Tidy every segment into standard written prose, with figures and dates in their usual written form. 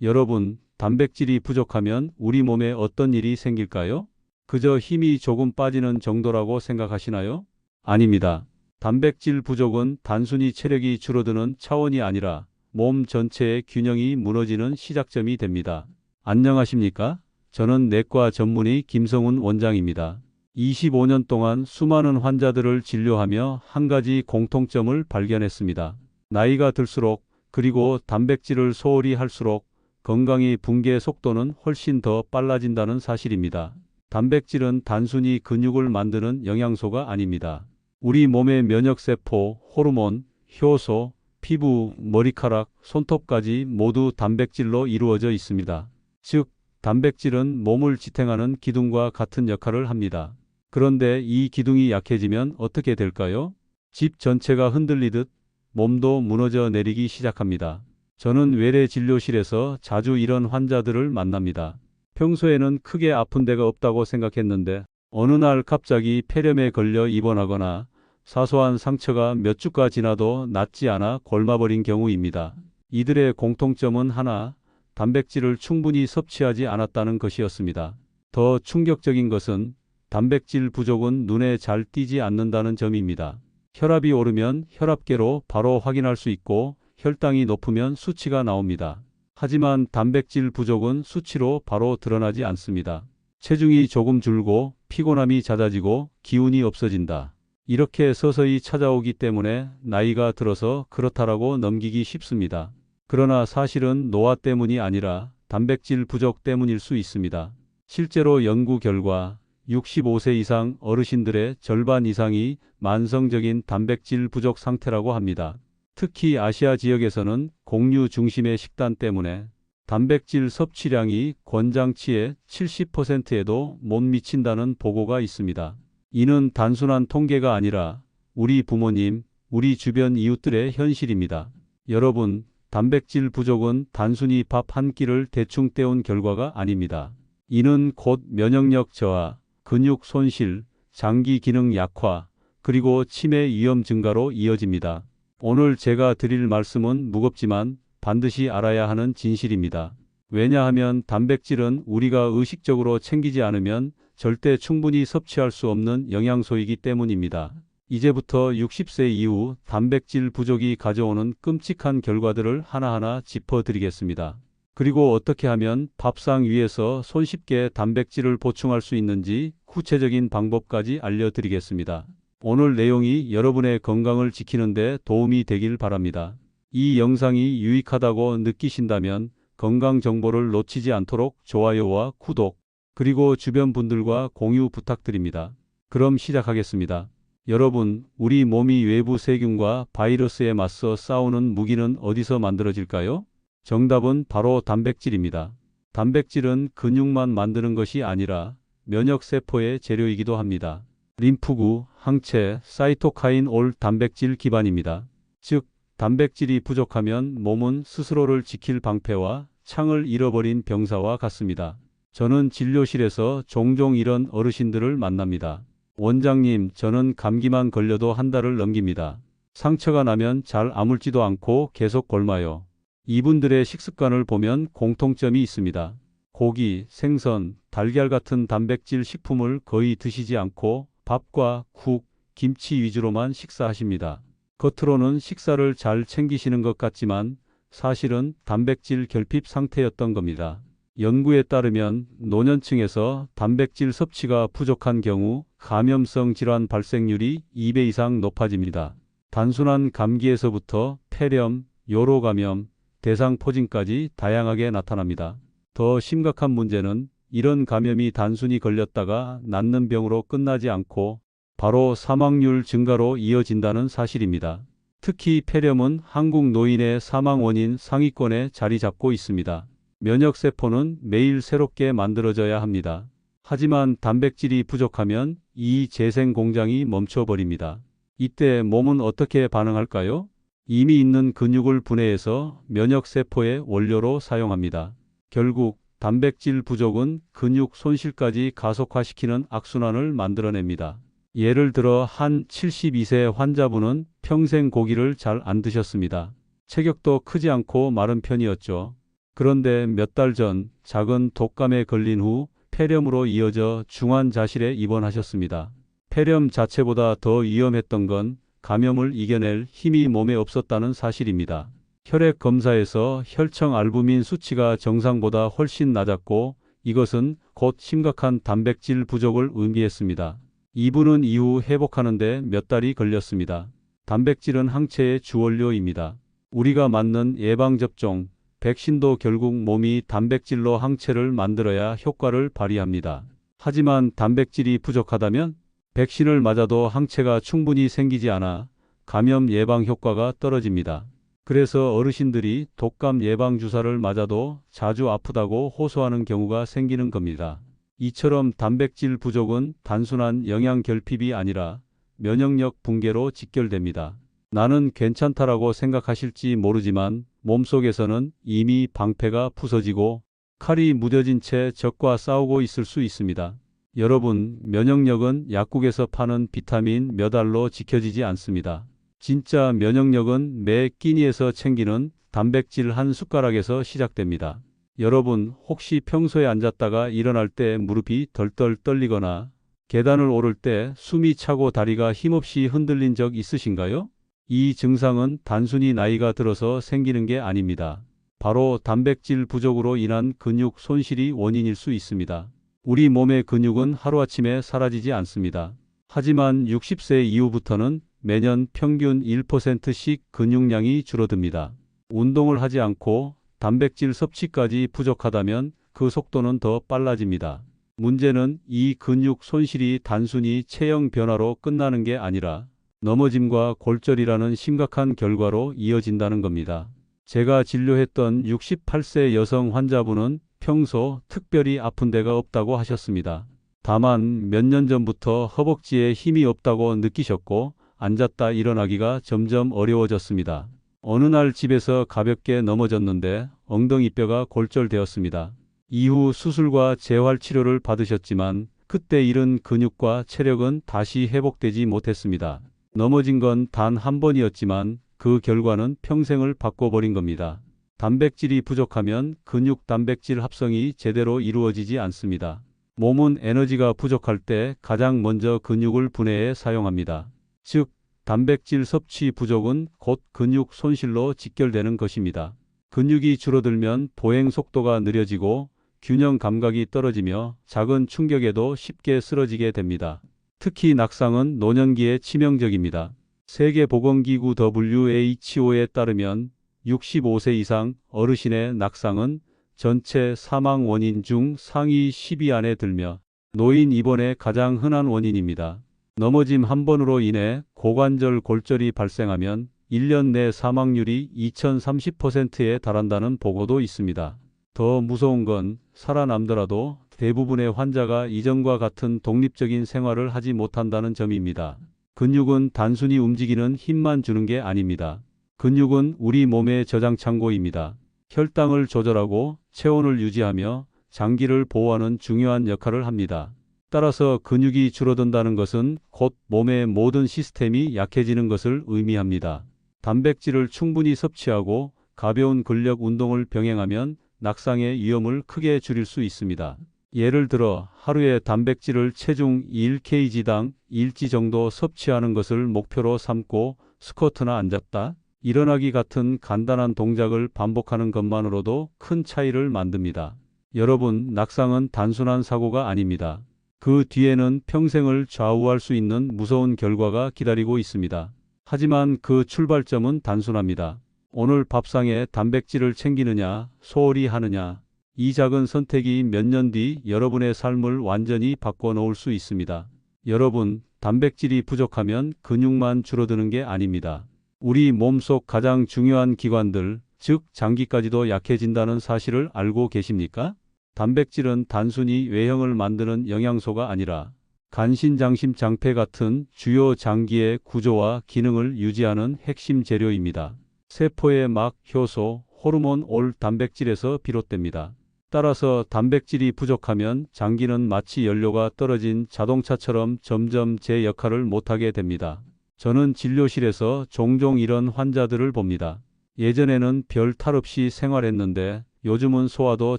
여러분, 단백질이 부족하면 우리 몸에 어떤 일이 생길까요? 그저 힘이 조금 빠지는 정도라고 생각하시나요? 아닙니다. 단백질 부족은 단순히 체력이 줄어드는 차원이 아니라 몸 전체의 균형이 무너지는 시작점이 됩니다. 안녕하십니까? 저는 내과 전문의 김성훈 원장입니다. 25년 동안 수많은 환자들을 진료하며 한 가지 공통점을 발견했습니다. 나이가 들수록 그리고 단백질을 소홀히 할수록 건강의 붕괴 속도는 훨씬 더 빨라진다는 사실입니다. 단백질은 단순히 근육을 만드는 영양소가 아닙니다. 우리 몸의 면역세포, 호르몬, 효소, 피부, 머리카락, 손톱까지 모두 단백질로 이루어져 있습니다. 즉, 단백질은 몸을 지탱하는 기둥과 같은 역할을 합니다. 그런데 이 기둥이 약해지면 어떻게 될까요? 집 전체가 흔들리듯 몸도 무너져 내리기 시작합니다. 저는 외래 진료실에서 자주 이런 환자들을 만납니다. 평소에는 크게 아픈 데가 없다고 생각했는데 어느 날 갑자기 폐렴에 걸려 입원하거나 사소한 상처가 몇 주가 지나도 낫지 않아 골마버린 경우입니다. 이들의 공통점은 하나, 단백질을 충분히 섭취하지 않았다는 것이었습니다. 더 충격적인 것은 단백질 부족은 눈에 잘 띄지 않는다는 점입니다. 혈압이 오르면 혈압계로 바로 확인할 수 있고 혈당이 높으면 수치가 나옵니다. 하지만 단백질 부족은 수치로 바로 드러나지 않습니다. 체중이 조금 줄고 피곤함이 잦아지고 기운이 없어진다. 이렇게 서서히 찾아오기 때문에 나이가 들어서 그렇다라고 넘기기 쉽습니다. 그러나 사실은 노화 때문이 아니라 단백질 부족 때문일 수 있습니다. 실제로 연구 결과 65세 이상 어르신들의 절반 이상이 만성적인 단백질 부족 상태라고 합니다. 특히 아시아 지역에서는 공유 중심의 식단 때문에 단백질 섭취량이 권장치의 70%에도 못 미친다는 보고가 있습니다. 이는 단순한 통계가 아니라 우리 부모님, 우리 주변 이웃들의 현실입니다. 여러분, 단백질 부족은 단순히 밥 한 끼를 대충 때운 결과가 아닙니다. 이는 곧 면역력 저하, 근육 손실, 장기 기능 약화, 그리고 치매 위험 증가로 이어집니다. 오늘 제가 드릴 말씀은 무겁지만 반드시 알아야 하는 진실입니다. 왜냐하면 단백질은 우리가 의식적으로 챙기지 않으면 절대 충분히 섭취할 수 없는 영양소이기 때문입니다. 이제부터 60세 이후 단백질 부족이 가져오는 끔찍한 결과들을 하나하나 짚어드리겠습니다. 그리고 어떻게 하면 밥상 위에서 손쉽게 단백질을 보충할 수 있는지 구체적인 방법까지 알려드리겠습니다. 오늘 내용이 여러분의 건강을 지키는 데 도움이 되길 바랍니다. 이 영상이 유익하다고 느끼신다면 건강 정보를 놓치지 않도록 좋아요와 구독, 그리고 주변 분들과 공유 부탁드립니다. 그럼 시작하겠습니다. 여러분, 우리 몸이 외부 세균과 바이러스에 맞서 싸우는 무기는 어디서 만들어질까요? 정답은 바로 단백질입니다. 단백질은 근육만 만드는 것이 아니라 면역세포의 재료이기도 합니다. 림프구, 항체, 사이토카인 올 단백질 기반입니다. 즉, 단백질이 부족하면 몸은 스스로를 지킬 방패와 창을 잃어버린 병사와 같습니다. 저는 진료실에서 종종 이런 어르신들을 만납니다. 원장님, 저는 감기만 걸려도 한 달을 넘깁니다. 상처가 나면 잘 아물지도 않고 계속 곪아요. 이분들의 식습관을 보면 공통점이 있습니다. 고기, 생선, 달걀 같은 단백질 식품을 거의 드시지 않고 밥과 국, 김치 위주로만 식사하십니다. 겉으로는 식사를 잘 챙기시는 것 같지만 사실은 단백질 결핍 상태였던 겁니다. 연구에 따르면 노년층에서 단백질 섭취가 부족한 경우 감염성 질환 발생률이 2배 이상 높아집니다. 단순한 감기에서부터 폐렴, 요로감염, 대상포진까지 다양하게 나타납니다. 더 심각한 문제는 이런 감염이 단순히 걸렸다가 낫는 병으로 끝나지 않고 바로 사망률 증가로 이어진다는 사실입니다. 특히 폐렴은 한국 노인의 사망 원인 상위권에 자리 잡고 있습니다. 면역세포는 매일 새롭게 만들어져야 합니다. 하지만 단백질이 부족하면 이 재생 공장이 멈춰버립니다. 이때 몸은 어떻게 반응할까요? 이미 있는 근육을 분해해서 면역세포의 원료로 사용합니다. 결국 단백질 부족은 근육 손실까지 가속화시키는 악순환을 만들어냅니다. 예를 들어 한 72세 환자분은 평생 고기를 잘 안 드셨습니다. 체격도 크지 않고 마른 편이었죠. 그런데 몇 달 전 작은 독감에 걸린 후 폐렴으로 이어져 중환자실에 입원하셨습니다. 폐렴 자체보다 더 위험했던 건 감염을 이겨낼 힘이 몸에 없었다는 사실입니다. 혈액 검사에서 혈청 알부민 수치가 정상보다 훨씬 낮았고 이것은 곧 심각한 단백질 부족을 의미했습니다. 이분은 이후 회복하는데 몇 달이 걸렸습니다. 단백질은 항체의 주원료입니다. 우리가 맞는 예방접종, 백신도 결국 몸이 단백질로 항체를 만들어야 효과를 발휘합니다. 하지만 단백질이 부족하다면 백신을 맞아도 항체가 충분히 생기지 않아 감염 예방 효과가 떨어집니다. 그래서 어르신들이 독감 예방 주사를 맞아도 자주 아프다고 호소하는 경우가 생기는 겁니다. 이처럼 단백질 부족은 단순한 영양 결핍이 아니라 면역력 붕괴로 직결됩니다. 나는 괜찮다라고 생각하실지 모르지만 몸속에서는 이미 방패가 부서지고 칼이 무뎌진 채 적과 싸우고 있을 수 있습니다. 여러분, 면역력은 약국에서 파는 비타민 몇 알로 지켜지지 않습니다. 진짜 면역력은 매 끼니에서 챙기는 단백질 한 숟가락에서 시작됩니다. 여러분, 혹시 평소에 앉았다가 일어날 때 무릎이 덜덜 떨리거나 계단을 오를 때 숨이 차고 다리가 힘없이 흔들린 적 있으신가요? 이 증상은 단순히 나이가 들어서 생기는 게 아닙니다. 바로 단백질 부족으로 인한 근육 손실이 원인일 수 있습니다. 우리 몸의 근육은 하루아침에 사라지지 않습니다. 하지만 60세 이후부터는 매년 평균 1%씩 근육량이 줄어듭니다. 운동을 하지 않고 단백질 섭취까지 부족하다면 그 속도는 더 빨라집니다. 문제는 이 근육 손실이 단순히 체형 변화로 끝나는 게 아니라 넘어짐과 골절이라는 심각한 결과로 이어진다는 겁니다. 제가 진료했던 68세 여성 환자분은 평소 특별히 아픈 데가 없다고 하셨습니다. 다만 몇 년 전부터 허벅지에 힘이 없다고 느끼셨고 앉았다 일어나기가 점점 어려워졌습니다. 어느 날 집에서 가볍게 넘어졌는데 엉덩이뼈가 골절되었습니다. 이후 수술과 재활 치료를 받으셨지만 그때 잃은 근육과 체력은 다시 회복되지 못했습니다. 넘어진 건 단 한 번이었지만 그 결과는 평생을 바꿔버린 겁니다. 단백질이 부족하면 근육 단백질 합성이 제대로 이루어지지 않습니다. 몸은 에너지가 부족할 때 가장 먼저 근육을 분해해 사용합니다. 즉, 단백질 섭취 부족은 곧 근육 손실로 직결되는 것입니다. 근육이 줄어들면 보행 속도가 느려지고 균형 감각이 떨어지며 작은 충격에도 쉽게 쓰러지게 됩니다. 특히 낙상은 노년기에 치명적입니다. 세계보건기구 WHO에 따르면 65세 이상 어르신의 낙상은 전체 사망 원인 중 상위 10위 안에 들며 노인 입원의 가장 흔한 원인입니다. 넘어짐 한 번으로 인해 고관절 골절이 발생하면 1년 내 사망률이 2030%에 달한다는 보고도 있습니다. 더 무서운 건 살아남더라도 대부분의 환자가 이전과 같은 독립적인 생활을 하지 못한다는 점입니다. 근육은 단순히 움직이는 힘만 주는 게 아닙니다. 근육은 우리 몸의 저장 창고입니다. 혈당을 조절하고 체온을 유지하며 장기를 보호하는 중요한 역할을 합니다. 따라서 근육이 줄어든다는 것은 곧 몸의 모든 시스템이 약해지는 것을 의미합니다. 단백질을 충분히 섭취하고 가벼운 근력 운동을 병행하면 낙상의 위험을 크게 줄일 수 있습니다. 예를 들어 하루에 단백질을 체중 1kg당 1지 정도 섭취하는 것을 목표로 삼고 스쿼트나 앉았다, 일어나기 같은 간단한 동작을 반복하는 것만으로도 큰 차이를 만듭니다. 여러분, 낙상은 단순한 사고가 아닙니다. 그 뒤에는 평생을 좌우할 수 있는 무서운 결과가 기다리고 있습니다. 하지만 그 출발점은 단순합니다. 오늘 밥상에 단백질을 챙기느냐, 소홀히 하느냐, 이 작은 선택이 몇 년 뒤 여러분의 삶을 완전히 바꿔놓을 수 있습니다. 여러분, 단백질이 부족하면 근육만 줄어드는 게 아닙니다. 우리 몸속 가장 중요한 기관들, 즉 장기까지도 약해진다는 사실을 알고 계십니까? 단백질은 단순히 외형을 만드는 영양소가 아니라 간신장심 장폐 같은 주요 장기의 구조와 기능을 유지하는 핵심 재료입니다. 세포의 막, 효소, 호르몬, 올 단백질에서 비롯됩니다. 따라서 단백질이 부족하면 장기는 마치 연료가 떨어진 자동차처럼 점점 제 역할을 못하게 됩니다. 저는 진료실에서 종종 이런 환자들을 봅니다. 예전에는 별 탈 없이 생활했는데 요즘은 소화도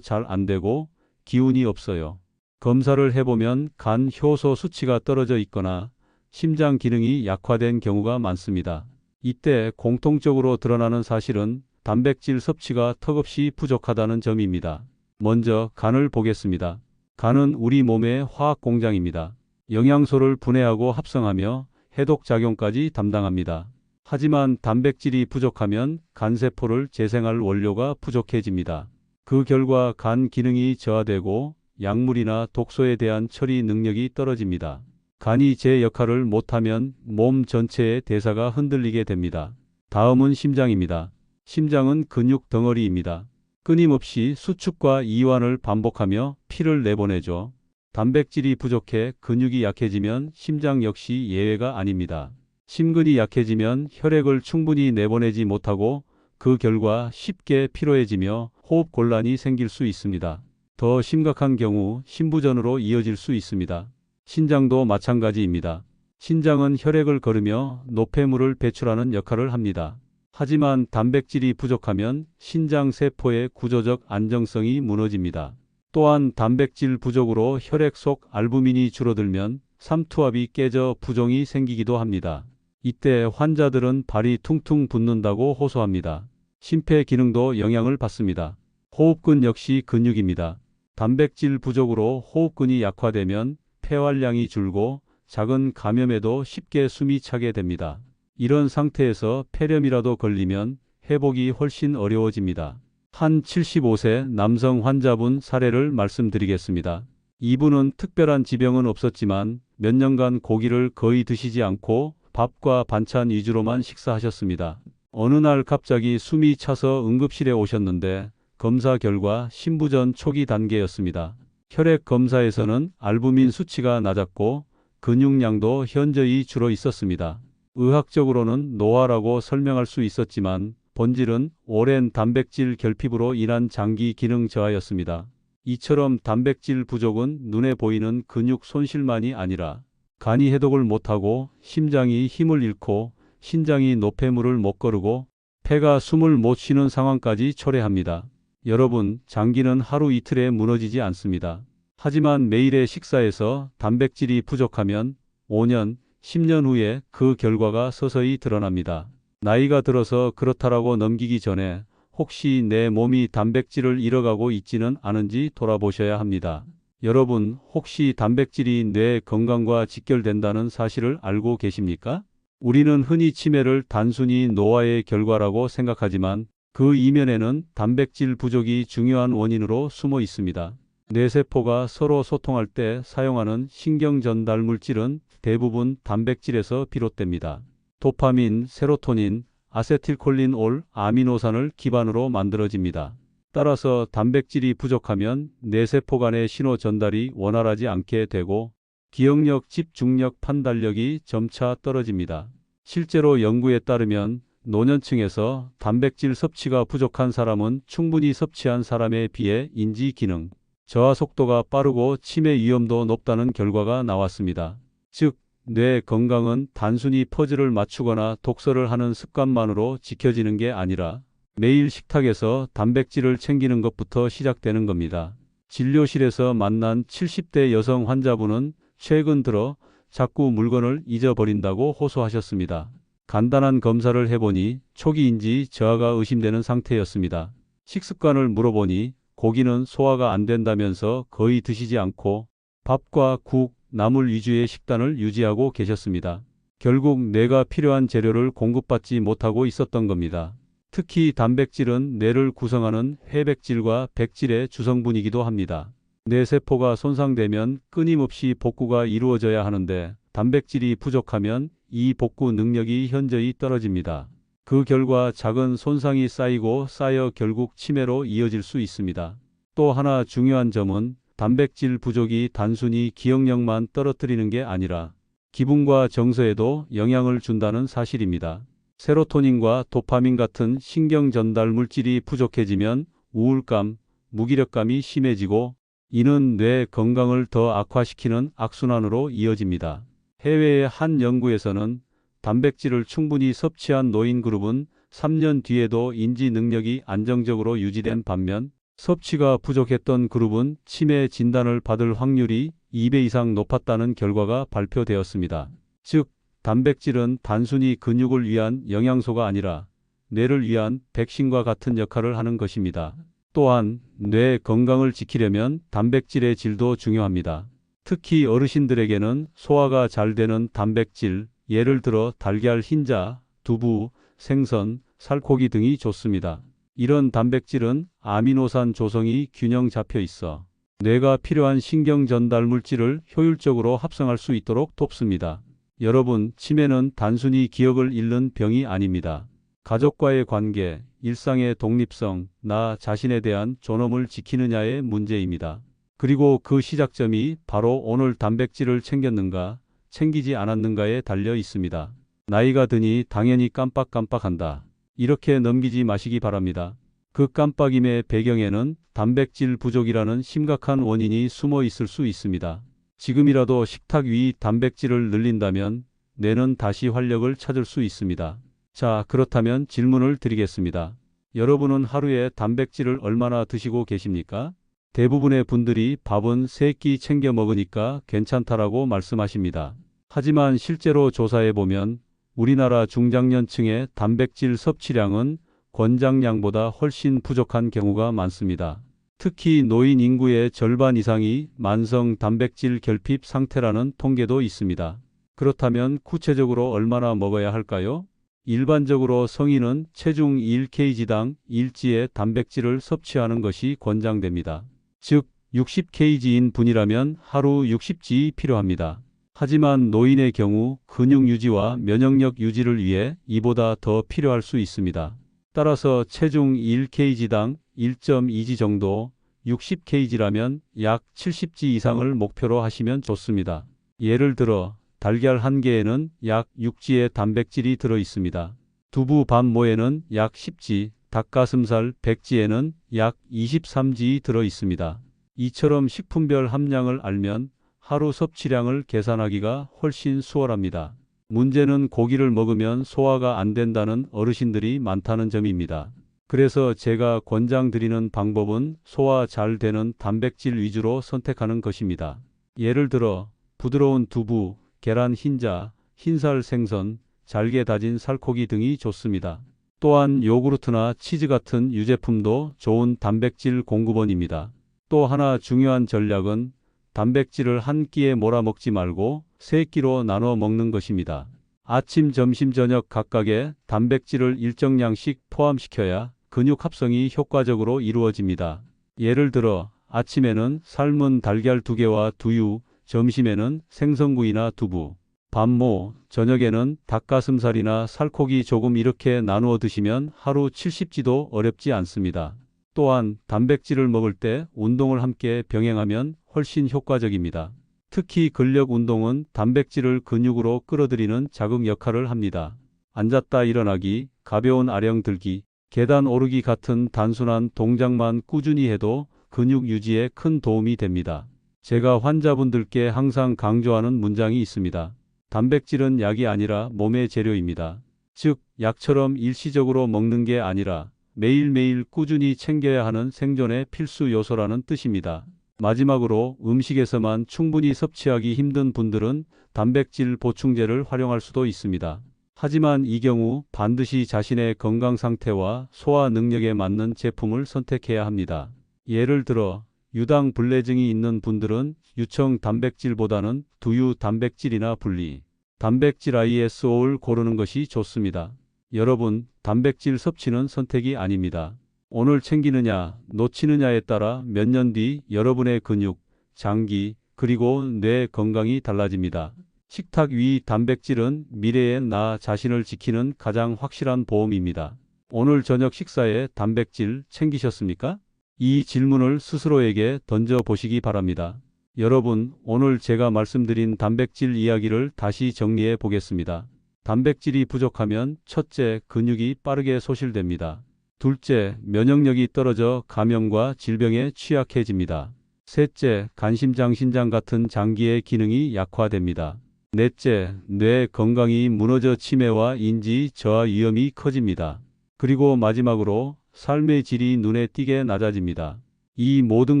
잘 안 되고 기운이 없어요. 검사를 해보면 간 효소 수치가 떨어져 있거나 심장 기능이 약화된 경우가 많습니다. 이때 공통적으로 드러나는 사실은 단백질 섭취가 턱없이 부족하다는 점입니다. 먼저 간을 보겠습니다. 간은 우리 몸의 화학 공장입니다. 영양소를 분해하고 합성하며 해독 작용까지 담당합니다. 하지만 단백질이 부족하면 간세포를 재생할 원료가 부족해집니다. 그 결과 간 기능이 저하되고 약물이나 독소에 대한 처리 능력이 떨어집니다. 간이 제 역할을 못하면 몸 전체의 대사가 흔들리게 됩니다. 다음은 심장입니다. 심장은 근육 덩어리입니다. 끊임없이 수축과 이완을 반복하며 피를 내보내죠. 단백질이 부족해 근육이 약해지면 심장 역시 예외가 아닙니다. 심근이 약해지면 혈액을 충분히 내보내지 못하고 그 결과 쉽게 피로해지며 호흡 곤란이 생길 수 있습니다. 더 심각한 경우 심부전으로 이어질 수 있습니다. 신장도 마찬가지입니다. 신장은 혈액을 거르며 노폐물을 배출하는 역할을 합니다. 하지만 단백질이 부족하면 신장 세포의 구조적 안정성이 무너집니다. 또한 단백질 부족으로 혈액 속 알부민이 줄어들면 삼투압이 깨져 부종이 생기기도 합니다. 이때 환자들은 발이 퉁퉁 붓는다고 호소합니다. 심폐 기능도 영향을 받습니다. 호흡근 역시 근육입니다. 단백질 부족으로 호흡근이 약화되면 폐활량이 줄고 작은 감염에도 쉽게 숨이 차게 됩니다. 이런 상태에서 폐렴이라도 걸리면 회복이 훨씬 어려워집니다. 한 75세 남성 환자분 사례를 말씀드리겠습니다. 이분은 특별한 지병은 없었지만 몇 년간 고기를 거의 드시지 않고 밥과 반찬 위주로만 식사하셨습니다. 어느 날 갑자기 숨이 차서 응급실에 오셨는데 검사 결과 심부전 초기 단계였습니다. 혈액 검사에서는 알부민 수치가 낮았고 근육량도 현저히 줄어 있었습니다. 의학적으로는 노화라고 설명할 수 있었지만 본질은 오랜 단백질 결핍으로 인한 장기 기능 저하였습니다. 이처럼 단백질 부족은 눈에 보이는 근육 손실만이 아니라 간이 해독을 못하고 심장이 힘을 잃고 신장이 노폐물을 못 거르고 폐가 숨을 못 쉬는 상황까지 초래합니다. 여러분, 장기는 하루 이틀에 무너지지 않습니다. 하지만 매일의 식사에서 단백질이 부족하면 5년, 10년 후에 그 결과가 서서히 드러납니다. 나이가 들어서 그렇다라고 넘기기 전에 혹시 내 몸이 단백질을 잃어가고 있지는 않은지 돌아보셔야 합니다. 여러분, 혹시 단백질이 뇌 건강과 직결된다는 사실을 알고 계십니까? 우리는 흔히 치매를 단순히 노화의 결과라고 생각하지만 그 이면에는 단백질 부족이 중요한 원인으로 숨어 있습니다. 뇌세포가 서로 소통할 때 사용하는 신경 전달 물질은 대부분 단백질에서 비롯됩니다. 도파민, 세로토닌, 아세틸콜린올, 아미노산을 기반으로 만들어집니다. 따라서 단백질이 부족하면 뇌세포 간의 신호 전달이 원활하지 않게 되고 기억력, 집중력, 판단력이 점차 떨어집니다. 실제로 연구에 따르면 노년층에서 단백질 섭취가 부족한 사람은 충분히 섭취한 사람에 비해 인지 기능, 저하 속도가 빠르고 치매 위험도 높다는 결과가 나왔습니다. 즉, 뇌 건강은 단순히 퍼즐을 맞추거나 독서를 하는 습관만으로 지켜지는 게 아니라 매일 식탁에서 단백질을 챙기는 것부터 시작되는 겁니다. 진료실에서 만난 70대 여성 환자분은 최근 들어 자꾸 물건을 잊어버린다고 호소하셨습니다. 간단한 검사를 해보니 초기 인지 저하가 의심되는 상태였습니다. 식습관을 물어보니 고기는 소화가 안 된다면서 거의 드시지 않고 밥과 국, 나물 위주의 식단을 유지하고 계셨습니다. 결국 뇌가 필요한 재료를 공급받지 못하고 있었던 겁니다. 특히 단백질은 뇌를 구성하는 회백질과 백질의 주성분이기도 합니다. 뇌세포가 손상되면 끊임없이 복구가 이루어져야 하는데 단백질이 부족하면 이 복구 능력이 현저히 떨어집니다. 그 결과 작은 손상이 쌓이고 쌓여 결국 치매로 이어질 수 있습니다. 또 하나 중요한 점은 단백질 부족이 단순히 기억력만 떨어뜨리는 게 아니라 기분과 정서에도 영향을 준다는 사실입니다. 세로토닌과 도파민 같은 신경 전달 물질이 부족해지면 우울감, 무기력감이 심해지고 이는 뇌 건강을 더 악화시키는 악순환으로 이어집니다. 해외의 한 연구에서는 단백질을 충분히 섭취한 노인 그룹은 3년 뒤에도 인지 능력이 안정적으로 유지된 반면 섭취가 부족했던 그룹은 치매 진단을 받을 확률이 2배 이상 높았다는 결과가 발표되었습니다. 즉, 단백질은 단순히 근육을 위한 영양소가 아니라 뇌를 위한 백신과 같은 역할을 하는 것입니다. 또한 뇌 건강을 지키려면 단백질의 질도 중요합니다. 특히 어르신들에게는 소화가 잘 되는 단백질, 예를 들어 달걀 흰자, 두부, 생선, 살코기 등이 좋습니다. 이런 단백질은 아미노산 조성이 균형 잡혀 있어 뇌가 필요한 신경 전달 물질을 효율적으로 합성할 수 있도록 돕습니다. 여러분, 치매는 단순히 기억을 잃는 병이 아닙니다. 가족과의 관계, 일상의 독립성, 나 자신에 대한 존엄을 지키느냐의 문제입니다. 그리고 그 시작점이 바로 오늘 단백질을 챙겼는가, 챙기지 않았는가에 달려 있습니다. 나이가 드니 당연히 깜빡깜빡한다. 이렇게 넘기지 마시기 바랍니다. 그 깜빡임의 배경에는 단백질 부족이라는 심각한 원인이 숨어 있을 수 있습니다. 지금이라도 식탁 위 단백질을 늘린다면 뇌는 다시 활력을 찾을 수 있습니다. 자, 그렇다면 질문을 드리겠습니다. 여러분은 하루에 단백질을 얼마나 드시고 계십니까? 대부분의 분들이 밥은 3끼 챙겨 먹으니까 괜찮다라고 말씀하십니다. 하지만 실제로 조사해보면 우리나라 중장년층의 단백질 섭취량은 권장량보다 훨씬 부족한 경우가 많습니다. 특히 노인 인구의 절반 이상이 만성 단백질 결핍 상태라는 통계도 있습니다. 그렇다면 구체적으로 얼마나 먹어야 할까요? 일반적으로 성인은 체중 1kg당 일지의 단백질을 섭취하는 것이 권장됩니다. 즉, 60kg인 분이라면 하루 60g이 필요합니다. 하지만 노인의 경우 근육 유지와 면역력 유지를 위해 이보다 더 필요할 수 있습니다. 따라서 체중 1kg당 1.2g 정도, 60kg라면 약 70g 이상을 목표로 하시면 좋습니다. 예를 들어 달걀 1개에는 약 6g의 단백질이 들어 있습니다. 두부 반 모에는 약 10g, 닭가슴살 100g에는 약 23g 들어 있습니다. 이처럼 식품별 함량을 알면 하루 섭취량을 계산하기가 훨씬 수월합니다. 문제는 고기를 먹으면 소화가 안 된다는 어르신들이 많다는 점입니다. 그래서 제가 권장드리는 방법은 소화 잘 되는 단백질 위주로 선택하는 것입니다. 예를 들어 부드러운 두부, 계란 흰자, 흰살 생선, 잘게 다진 살코기 등이 좋습니다. 또한 요구르트나 치즈 같은 유제품도 좋은 단백질 공급원입니다. 또 하나 중요한 전략은 단백질을 한 끼에 몰아 먹지 말고 3끼로 나눠 먹는 것입니다. 아침, 점심, 저녁 각각의 단백질을 일정량씩 포함시켜야 근육 합성이 효과적으로 이루어집니다. 예를 들어 아침에는 삶은 달걀 2개와 두유, 점심에는 생선구이나 두부, 반모, 저녁에는 닭가슴살이나 살코기 조금 이렇게 나누어 드시면 하루 70g도 어렵지 않습니다. 또한 단백질을 먹을 때 운동을 함께 병행하면 훨씬 효과적입니다. 특히 근력 운동은 단백질을 근육으로 끌어들이는 자극 역할을 합니다. 앉았다 일어나기, 가벼운 아령 들기, 계단 오르기 같은 단순한 동작만 꾸준히 해도 근육 유지에 큰 도움이 됩니다. 제가 환자분들께 항상 강조하는 문장이 있습니다. 단백질은 약이 아니라 몸의 재료입니다. 즉, 약처럼 일시적으로 먹는 게 아니라 매일매일 꾸준히 챙겨야 하는 생존의 필수 요소라는 뜻입니다. 마지막으로 음식에서만 충분히 섭취하기 힘든 분들은 단백질 보충제를 활용할 수도 있습니다. 하지만 이 경우 반드시 자신의 건강 상태와 소화 능력에 맞는 제품을 선택해야 합니다. 예를 들어 유당 불내증이 있는 분들은 유청 단백질보다는 두유 단백질이나 분리 단백질 ISO를 고르는 것이 좋습니다. 여러분, 단백질 섭취는 선택이 아닙니다. 오늘 챙기느냐, 놓치느냐에 따라 몇 년 뒤 여러분의 근육, 장기, 그리고 뇌 건강이 달라집니다. 식탁 위 단백질은 미래의 나 자신을 지키는 가장 확실한 보험입니다. 오늘 저녁 식사에 단백질 챙기셨습니까? 이 질문을 스스로에게 던져보시기 바랍니다. 여러분, 오늘 제가 말씀드린 단백질 이야기를 다시 정리해 보겠습니다. 단백질이 부족하면 첫째, 근육이 빠르게 소실됩니다. 둘째, 면역력이 떨어져 감염과 질병에 취약해집니다. 셋째, 간심장, 신장 같은 장기의 기능이 약화됩니다. 넷째, 뇌 건강이 무너져 치매와 인지 저하 위험이 커집니다. 그리고 마지막으로 삶의 질이 눈에 띄게 낮아집니다. 이 모든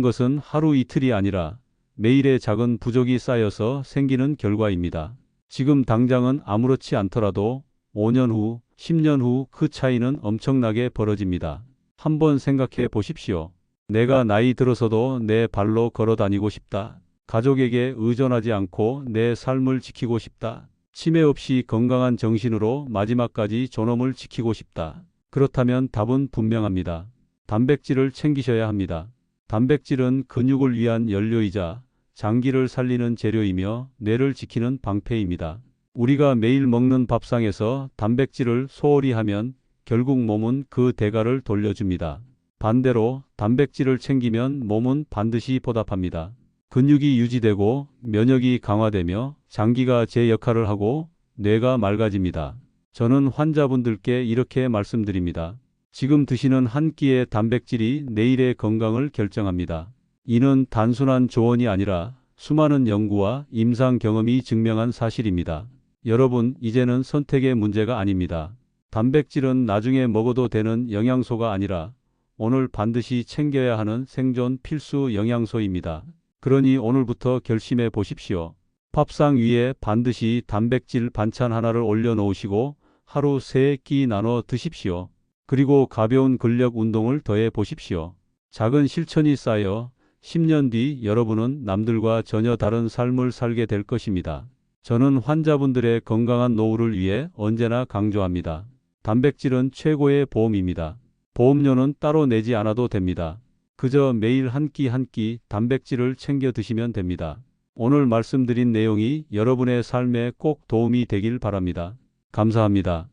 것은 하루 이틀이 아니라 매일의 작은 부족이 쌓여서 생기는 결과입니다. 지금 당장은 아무렇지 않더라도 5년 후, 10년 후 그 차이는 엄청나게 벌어집니다. 한번 생각해 보십시오. 내가 나이 들어서도 내 발로 걸어 다니고 싶다. 가족에게 의존하지 않고 내 삶을 지키고 싶다. 치매 없이 건강한 정신으로 마지막까지 존엄을 지키고 싶다. 그렇다면 답은 분명합니다. 단백질을 챙기셔야 합니다. 단백질은 근육을 위한 연료이자 장기를 살리는 재료이며 뇌를 지키는 방패입니다. 우리가 매일 먹는 밥상에서 단백질을 소홀히 하면 결국 몸은 그 대가를 돌려줍니다. 반대로 단백질을 챙기면 몸은 반드시 보답합니다. 근육이 유지되고 면역이 강화되며 장기가 제 역할을 하고 뇌가 맑아집니다. 저는 환자분들께 이렇게 말씀드립니다. 지금 드시는 한 끼의 단백질이 내일의 건강을 결정합니다. 이는 단순한 조언이 아니라 수많은 연구와 임상 경험이 증명한 사실입니다. 여러분, 이제는 선택의 문제가 아닙니다. 단백질은 나중에 먹어도 되는 영양소가 아니라 오늘 반드시 챙겨야 하는 생존 필수 영양소입니다. 그러니 오늘부터 결심해 보십시오. 밥상 위에 반드시 단백질 반찬 하나를 올려놓으시고 하루 3끼 나눠 드십시오. 그리고 가벼운 근력 운동을 더해 보십시오. 작은 실천이 쌓여 10년 뒤 여러분은 남들과 전혀 다른 삶을 살게 될 것입니다. 저는 환자분들의 건강한 노후를 위해 언제나 강조합니다. 단백질은 최고의 보험입니다. 보험료는 따로 내지 않아도 됩니다. 그저 매일 한 끼 한 끼 단백질을 챙겨 드시면 됩니다. 오늘 말씀드린 내용이 여러분의 삶에 꼭 도움이 되길 바랍니다. 감사합니다.